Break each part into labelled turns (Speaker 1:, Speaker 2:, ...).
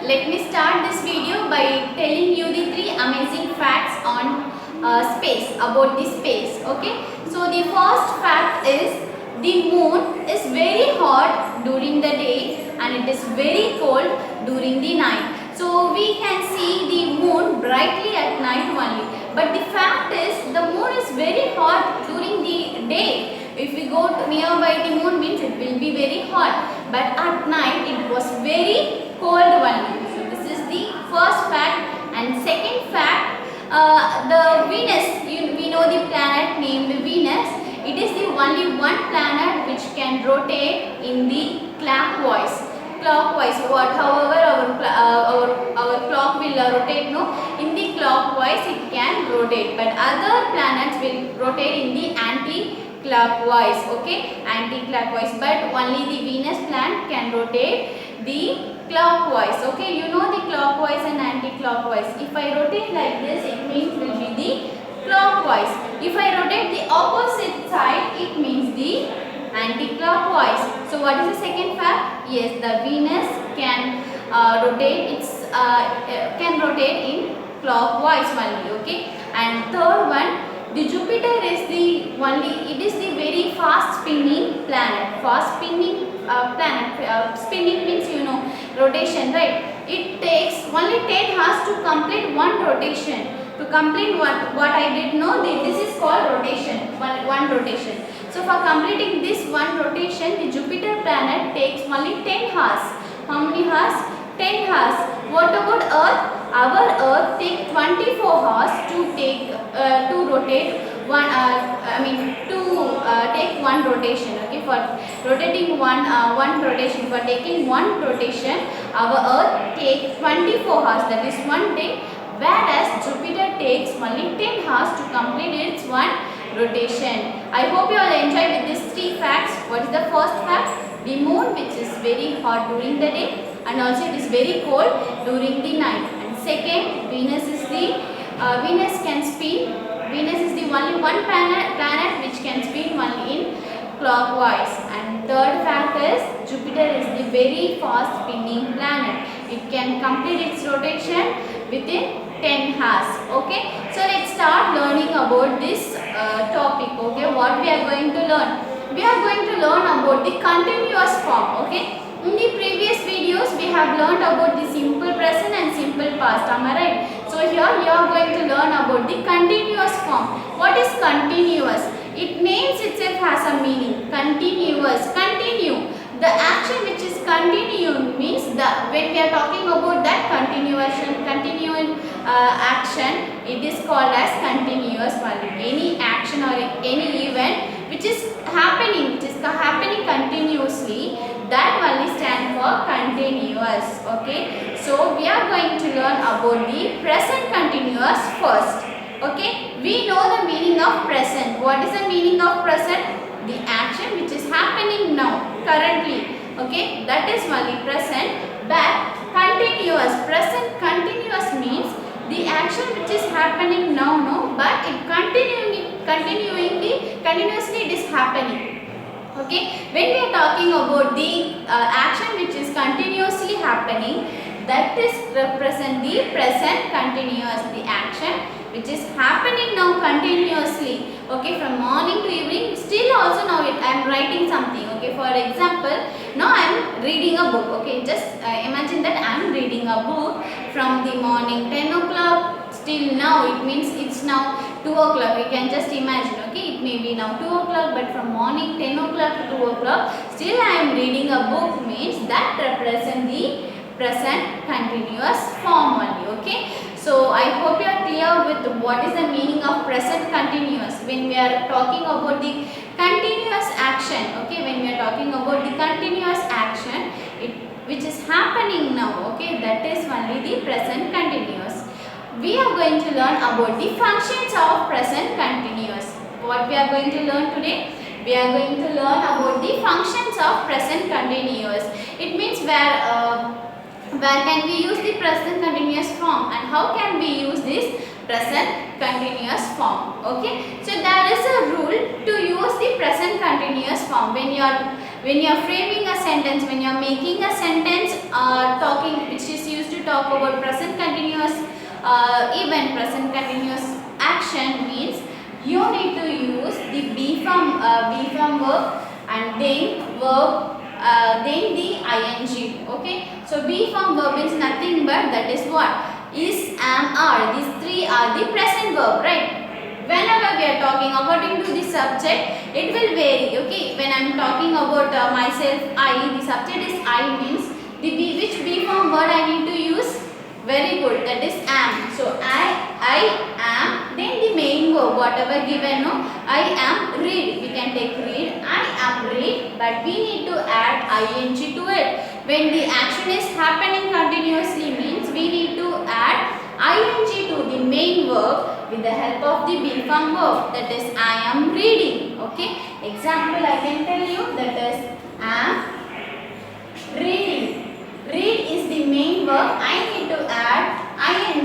Speaker 1: let me start this video by telling you the three amazing facts on space, about the space. Okay, so the first fact is the moon is very hot during the day and it is very cold during the night. So we can see the moon brightly at night only, but the fact is the moon is very hot during the day. If we go to nearby the moon means it will be very hot, but at night it was very cold only. So this is the first fact. And second fact, the Venus, we know the planet named Venus. It is the only one planet which can rotate in the clockwise. However our clock will rotate, no, in the clockwise it can rotate, but other planets will rotate in the anti-clockwise. Okay, anti-clockwise, but only the Venus planet can rotate the clockwise. Okay, you know the clockwise and anti-clockwise. If I rotate like this, it means will be the clockwise. If I rotate the opposite side, it means the anti-clockwise. So what is the second fact? Yes, the Venus can rotate in clockwise only. Okay, and third one, the Jupiter is the only, it is the very fast spinning planet. Fast spinning planet. Spinning means, you know, rotation, right? It takes only 10 hours to complete one rotation. To complete what I did know, this is called rotation. One rotation. So for completing this one rotation, the Jupiter planet takes only 10 hours. How many hours? 10 hours. What about Earth? Our Earth takes 24 hours to rotate one. Take one rotation. Okay, for rotating one rotation, for taking one rotation, our Earth takes 24 hours. That is one day. Whereas Jupiter takes only 10 hours to complete its one rotation. I hope you all enjoy with these three facts. What is the first fact? The moon, which is very hot during the day, and also it is very cold during the night. And second, Venus can spin. Venus is the only one planet which can spin only in clockwise. And third fact is Jupiter is the very fast spinning planet. It can complete its rotation within 10 hours. Okay, so let's start learning about this topic. Okay, what we are going to learn? We are going to learn about the continuous form. Okay, in the previous videos we have learned about the simple present and simple past. Am I right? So here you are going to learn about the continuous form. What is continuous? It names itself has a meaning. Continuous, continue. The action which is continuing means when we are talking about that continuing action, it is called as continuous value. Any action or any event which is happening continuously, that only stand for continuous. Okay, so we are going to learn about the present continuous first. Okay, we know the meaning of present. What is the meaning of present? The action which is happening now, currently. Okay, that is only present. But continuous, present continuous means the action which is happening now, no, but it continuously it is happening. Okay, when we are talking about the action which is continuously happening, that is represent the present continuous, the action which is happening now continuously. Okay, from morning to evening, still also now I am writing something. Okay, for example, now I am reading a book. Okay, just imagine that I am reading a book from the morning 10 o'clock till now. It means it's now 2 o'clock. We can just imagine. Okay, it may be now 2 o'clock, but from morning 10 o'clock to 2 o'clock, still I am reading a book means that represent the present continuous form only. Okay, so I hope you are clear with what is the meaning of present continuous. When we are talking about the continuous action, okay, when we are talking about the continuous action which is happening now, okay, that is only the present continuous. We are going to learn about the functions of present continuous. What we are going to learn today? We are going to learn about the functions of present continuous. It means where can we use the present continuous form and how can we use this present continuous form. Okay, so there is a rule to use the present continuous form when you are framing a sentence, when you are making a sentence talking which is used to talk about present continuous event, present continuous action means you need to use the be from verb and then verb then the ing. Okay, so be from verb is nothing but that is what is, am, are. These three are the present verb, right? Whenever we are talking according to the subject, it will vary. Okay, when I am talking about myself, I, the subject is I means the be, which be form word I need to use. Very good, that is am. So I am, then the main verb whatever given, no, I am read. We can take read. I am read, but we need to add ing to it. When the action is happening continuously means we need to add ing to the main verb with the help of the be form verb, that is I am reading. Okay, example I can tell you, that is am reading. Read is the main verb, I need to add ing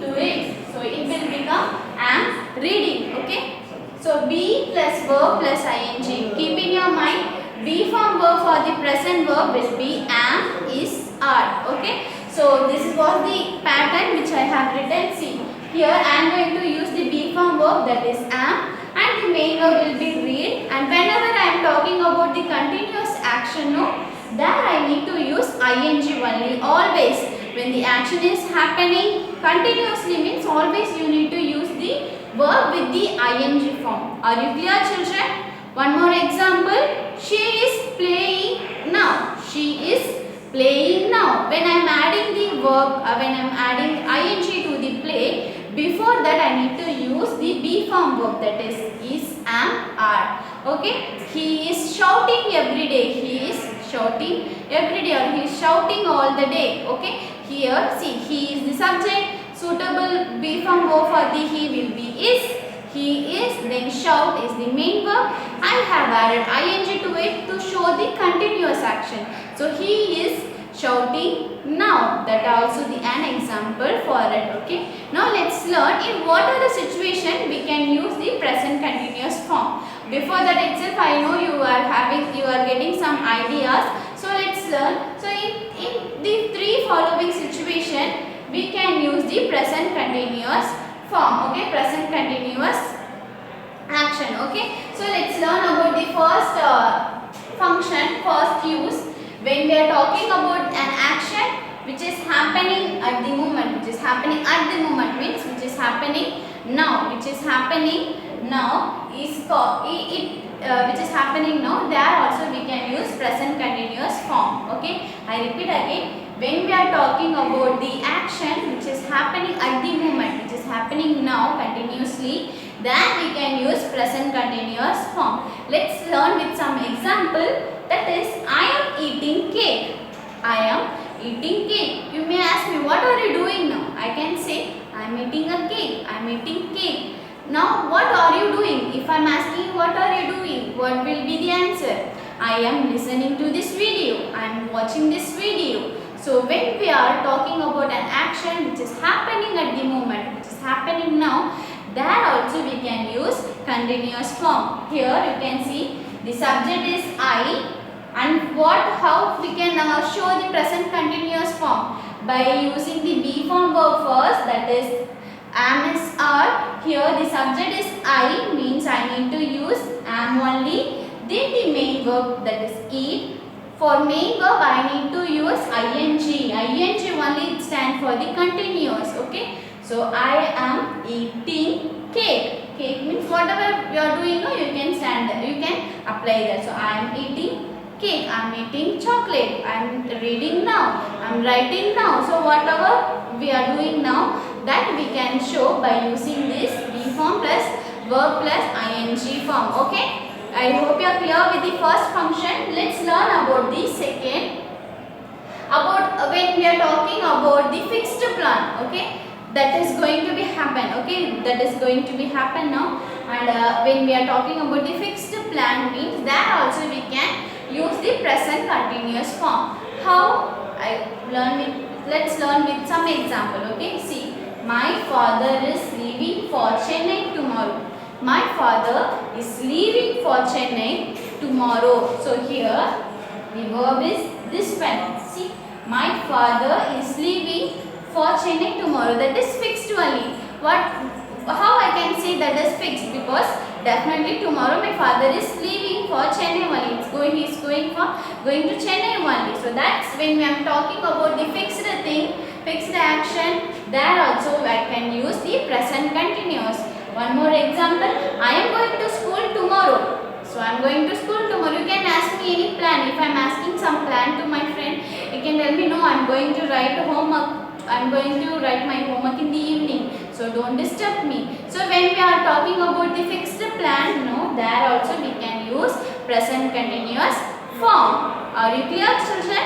Speaker 1: to it, so it will become am reading. Okay, so be plus verb plus ing. Keep in your mind, be form verb for the present verb will be am, is, are. Okay, so this was the pattern which I have written. See, here I am going to use the be form verb, that is am, and the main verb will be read. And whenever I am talking about the continuous action, no, there I need to use ing only. Always when the action is happening continuously means always you need to use the verb with the ing form. Are you clear, children? One more example. She is playing now. She is playing now. When I am adding the verb, when I am adding ing to the play, before that I need to use the be form verb, that is, am, are. Okay. He is shouting every day. He is shouting every day, or he is shouting all the day. Okay. Here, see, he is the subject. Suitable be form verb for the he will be is. He is, then shout is the main verb. I have added ing to it to show the continuous action. So he is shouting now. That also the an example for it. Okay. Now let's learn in what are the situation we can use the present continuous form. Before that itself, I know you are getting some ideas. So let's learn. So in the three following situation, we can use the present continuous form. Okay, present continuous action. Okay, so let's learn about the first function, first use. When we are talking about an action which is happening at the moment, which is happening at the moment means which is happening now, which is happening now is called which is happening now, there also we can use present continuous form. Okay, I repeat again. When we are talking about the action which is happening at the moment, which is happening now continuously, then we can use present continuous form. Let's learn with some example. That is, I am eating cake. I am eating cake. You may ask me, what are you doing now? I can say, I am eating a cake. I am eating cake. Now, what are you doing? If I am asking you, what are you doing? What will be the answer? I am listening to this video. I am watching this video. So when we are talking about an action which is happening at the moment, which is happening now, there also we can use continuous form. Here you can see the subject is I, and how we can show the present continuous form? By using the be form verb first, that is am, is, are. Here the subject is I means I need to use am only. Then the main verb, that is eat. For main verb I need to use ing. Ing only stand for the continuous. Okay. So I am eating cake. Cake means whatever you are doing, you can stand there. You can apply that. So I am eating cake. I am eating chocolate. I am reading now. I am writing now. So whatever we are doing now, that we can show by using this be form plus verb plus ing form. Okay. I hope you are clear with the first function. Let's learn about the second. About when we are talking about the fixed plan. Okay. That is going to be happen. Okay. That is going to be happen now. And when we are talking about the fixed plan means that also we can use the present continuous form. How? Let's learn with some example. Okay. See. My father is leaving for Chennai tomorrow. My father is leaving for Chennai tomorrow. So here the verb is this one. See, My father is leaving for Chennai tomorrow. That is fixed only. How I can say that is fixed? Because definitely tomorrow my father is leaving for Chennai only. He is going to Chennai only. So that's when we are talking about the fixed thing, fixed action. There also I can use the present continuous. One more example. I am going to school tomorrow. So I am going to school tomorrow. You can ask me any plan. If I am asking some plan to my friend, you can tell me, no, I am going to write homework. I am going to write my homework in the evening. So don't disturb me. So when we are talking about the fixed plan, there also we can use present continuous form. Are you clear, children?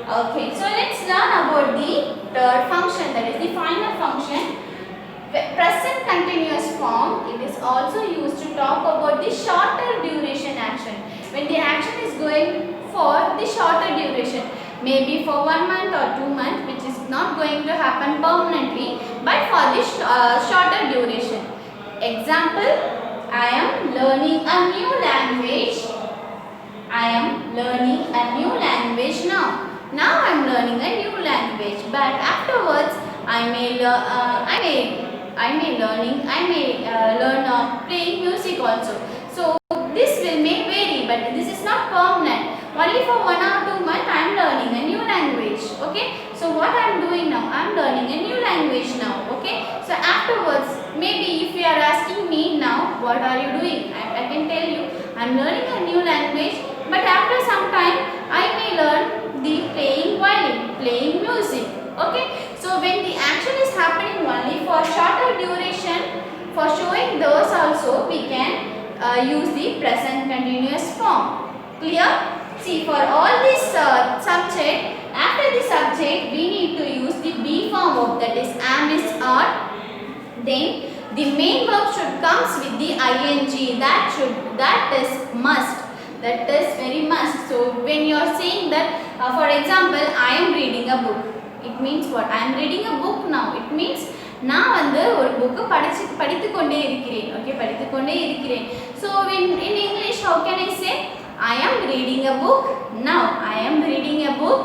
Speaker 1: Okay. So let's learn about the third function, that is the final function. Present continuous form, it is also used to talk about the shorter duration action. When the action is going for the shorter duration, maybe for 1 month or 2 months, which is not going to happen permanently, but for the shorter duration. Example, I am learning a new language. I am learning a new language now. Now I am learning a new language, but afterwards I may learn playing music also. So this may vary, but this is not permanent. Only for 1 or 2 months I am learning a new language. Okay. So what I am doing now? I am learning a new language now. Okay. So afterwards, maybe if you are asking me now, what are you doing? I can tell you, I am learning a new language. But after some time, I may learn the playing violin, playing music. Okay. So when the action is happening only for shorter duration, for showing those also we can use the present continuous form. Clear? See, for all this subject, after the subject we need to use the be form verb, that is am, is, are. Then the main verb should comes with the ing. That is must. That is very must. So when you are saying that, for example, I am reading a book. It means what? I am reading a book now. It means நான் வந்து ஒரு book படித்துக்கொண்டே இருக்கிறேன். Okay, படித்துக்கொண்டே இருக்கிறேன். So in English, how can I say? I am reading a book now. I am reading a book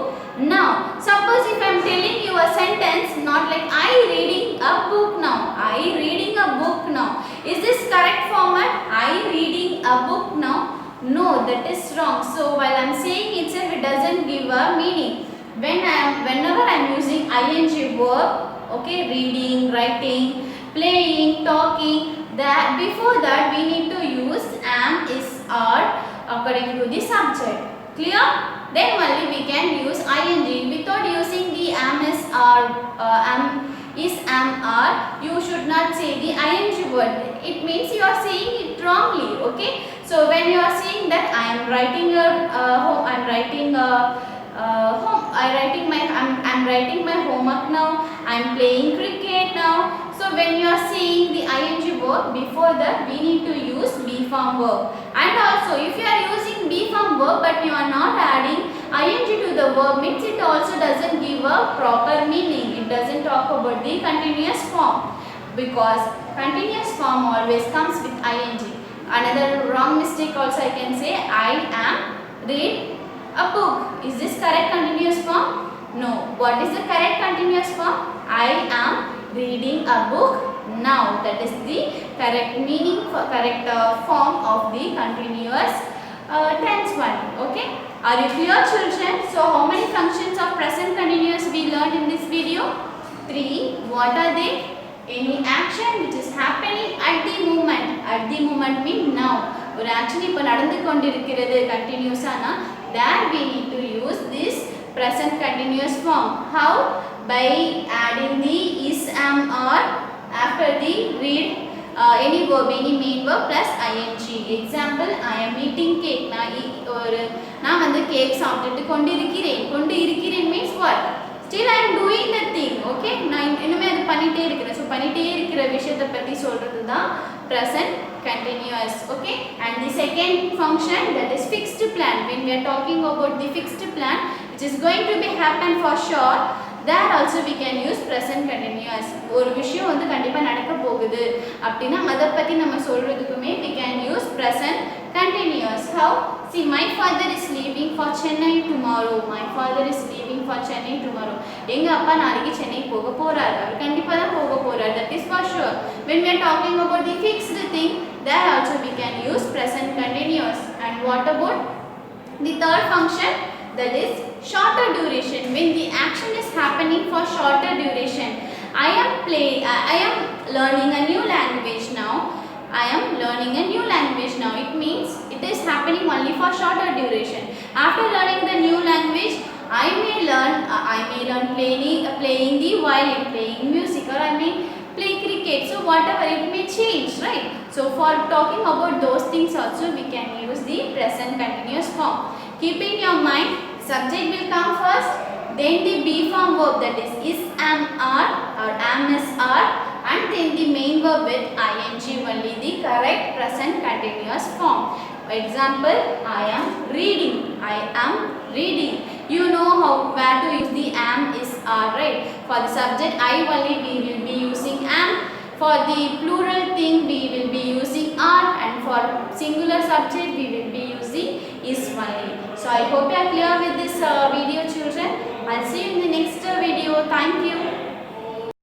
Speaker 1: now. Suppose if I am telling you a sentence, not like I reading a book now. I reading a book now. Is this correct format? I reading a book now? No, that is wrong. So while I am saying itself, it doesn't give a meaning. Whenever I am using ing verb, okay, reading, writing, playing, talking, that before that we need to use am, is, are according to the subject. Clear? Then only we can use ing. Without using the am, is, are, you should not say the ing word. It means you are saying it wrongly. Okay. So when you are saying that I am writing home, I am writing I'm writing my homework now. I am playing cricket now. So when you are saying the ing verb, before that we need to use be form verb. And also if you are using be form verb but you are not adding ing to the verb, means it also doesn't give a proper meaning. It doesn't talk about the continuous form, because continuous form always comes with ing. Another wrong mistake also I can say, I am read a book. Is this correct continuous form? No. What is the correct continuous form? I am reading a book now. That is the correct meaning, correct form of the continuous tense one. Okay. Are you clear, children? So how many functions of present continuous we learned in this video? 3. What are they? Any action which is happening at the moment. At the moment mean now. ஒரு action இப்போ நடந்து கொண்டிருக்கிறது continuousனா, that we need to use this present continuous form. How? By adding the is, am, are after the read any verb, any main verb plus ing. Example, I am eating cake. நான் வந்து cake சாப்பிட்டுட்டு கொண்டிருக்கிறேன் means what? Still I am doing the thing. Okay, நான் இன்னுமே அது பண்ணிட்டே இருக்கிறேன். So பண்ணிட்டே இருக்கிற விஷயத்தை பத்தி சொல்றது தான் present continuous. Okay, and the second function, that is fixed plan. When we are talking about the fixed plan which is going to be happen for sure, there also we can use present continuous. ஒரு விஷயம் வந்து கண்டிப்பா நடக்க போகுது அப்படினா அத பத்தி நம்ம சொல்றதுக்குமே we can use present continuous. How? See, my father is leaving for Chennai tomorrow. My father is leaving for Chennai tomorrow. எங்க அப்பா நாளைக்கு சென்னை போக போறாரு. அவர் கண்டிப்பா தான் போக போறாரு. That is for sure. When we are talking about the fixed thing, there also we can use present continuous. And what about the third function? That is shorter duration. When the action is happening for shorter duration. I am learning a new language now. I am learning a new language now. It means it is happening only for shorter duration. After learning the new language, I may learn playing the violin, playing music, or I may play cricket. So whatever, it may change, right? So for talking about those things also, we can use the present continuous form. Keep in your mind, subject will come first, then the be form verb, that is am, are, or am, is, are, and then the main verb with ing, only the correct present continuous form. For example, I am reading. I am reading. You know where to use the am, is, are, right? For the subject I only, we will be using am. For the plural thing, we will be using are, and for singular subject, we will be using is only. So I hope you are clear with this video, children. I'll see you in the next video. Thank you.